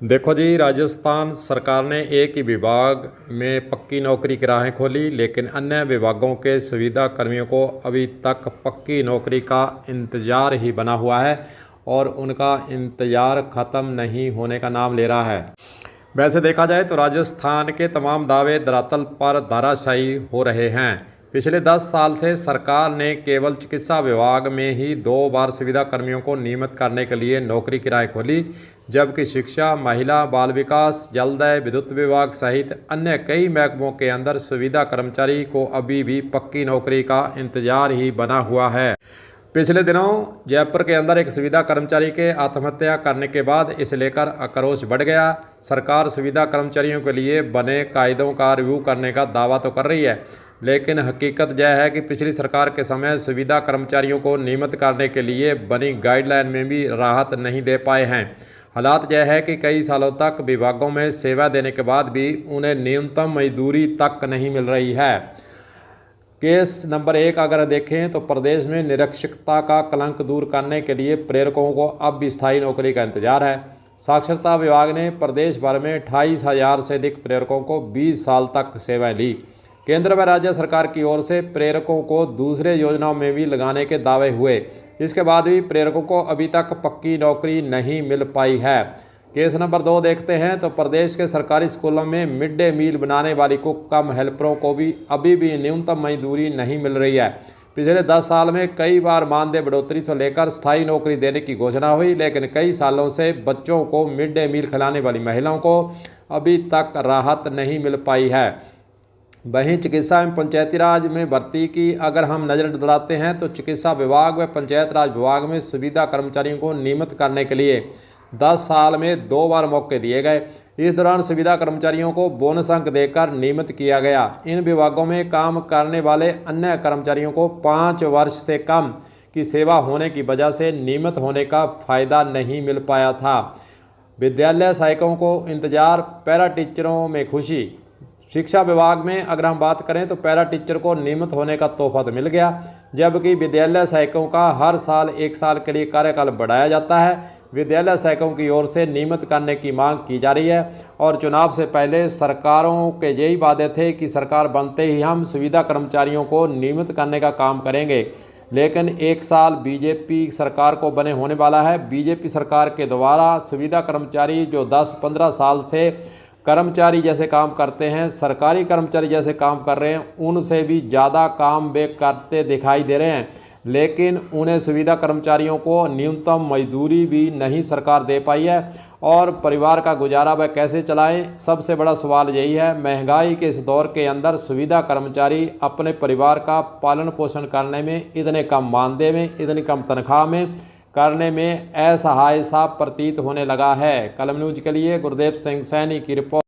देखो जी, राजस्थान सरकार ने एक ही विभाग में पक्की नौकरी की राहें खोली, लेकिन अन्य विभागों के सुविधा कर्मियों को अभी तक पक्की नौकरी का इंतज़ार ही बना हुआ है और उनका इंतज़ार ख़त्म नहीं होने का नाम ले रहा है। वैसे देखा जाए तो राजस्थान के तमाम दावे धरातल पर धराशायी हो रहे हैं। पिछले 10 साल से सरकार ने केवल चिकित्सा विभाग में ही 2 बार सुविधा कर्मियों को नियमित करने के लिए नौकरी की राह खोली, जबकि शिक्षा, महिला, बाल विकास, जलदाय, विद्युत विभाग सहित अन्य कई महकमों के अंदर सुविधा कर्मचारी को अभी भी पक्की नौकरी का इंतजार ही बना हुआ है। पिछले दिनों जयपुर के अंदर एक सुविधा कर्मचारी के आत्महत्या करने के बाद इसे लेकर आक्रोश बढ़ गया। सरकार सुविधा कर्मचारियों के लिए बने कायदों का रिव्यू करने का दावा तो कर रही है, लेकिन हकीकत यह है कि पिछली सरकार के समय सुविधा कर्मचारियों को नियमित करने के लिए बनी गाइडलाइन में भी राहत नहीं दे पाए हैं। हालात यह है कि कई सालों तक विभागों में सेवा देने के बाद भी उन्हें न्यूनतम मजदूरी तक नहीं मिल रही है। केस नंबर 1 अगर देखें तो प्रदेश में निरक्षरता का कलंक दूर करने के लिए प्रेरकों को अब भी स्थायी नौकरी का इंतजार है। साक्षरता विभाग ने प्रदेश भर में 28,000 से अधिक प्रेरकों को 20 साल तक सेवाएं ली। केंद्र व राज्य सरकार की ओर से प्रेरकों को दूसरे योजनाओं में भी लगाने के दावे हुए, इसके बाद भी प्रेरकों को अभी तक पक्की नौकरी नहीं मिल पाई है। केस नंबर 2 देखते हैं तो प्रदेश के सरकारी स्कूलों में मिड डे मील बनाने वाली कुक कम हेल्परों को भी अभी भी न्यूनतम मजदूरी नहीं मिल रही है। पिछले 10 साल में कई बार मानदेय बढ़ोतरी से लेकर स्थायी नौकरी देने की घोषणा हुई, लेकिन कई सालों से बच्चों को मिड डे मील खिलाने वाली महिलाओं को अभी तक राहत नहीं मिल पाई है। वहीं चिकित्सा एवं पंचायती राज में भर्ती की अगर हम नज़र दौड़ाते हैं तो चिकित्सा विभाग व पंचायत राज विभाग में सुविधा कर्मचारियों को नियमित करने के लिए 10 साल में 2 बार मौके दिए गए। इस दौरान सुविधा कर्मचारियों को बोनस अंक देकर नियमित किया गया। इन विभागों में काम करने वाले अन्य कर्मचारियों को 5 वर्ष से कम की सेवा होने की वजह से नियमित होने का फायदा नहीं मिल पाया था। विद्यालय सहायकों को इंतजार, पैरा टीचरों में खुशी। शिक्षा विभाग में अगर हम बात करें तो पैरा टीचर को नियमित होने का तोहफा तो मिल गया, जबकि विद्यालय सहायकों का हर साल 1 साल के लिए कार्यकाल बढ़ाया जाता है। विद्यालय सहायकों की ओर से नियमित करने की मांग की जा रही है और चुनाव से पहले सरकारों के यही वादे थे कि सरकार बनते ही हम सुविधा कर्मचारियों को नियमित करने का काम करेंगे, लेकिन 1 साल बीजेपी सरकार को बने होने वाला है। बीजेपी सरकार के द्वारा सुविधा कर्मचारी जो 10-15 साल से कर्मचारी जैसे काम करते हैं, सरकारी कर्मचारी जैसे काम कर रहे हैं, उनसे भी ज़्यादा काम वे करते दिखाई दे रहे हैं, लेकिन उन्हें सुविधा कर्मचारियों को न्यूनतम मजदूरी भी नहीं सरकार दे पाई है और परिवार का गुजारा वह कैसे चलाएं। सबसे बड़ा सवाल यही है, महंगाई के इस दौर के अंदर सुविधा कर्मचारी अपने परिवार का पालन पोषण करने में, इतने कम मानदेय में, इतनी कम तनख्वाह में करने में असहाय सा प्रतीत होने लगा है। कलम न्यूज के लिए गुरदेव सिंह सैनी की रिपोर्ट।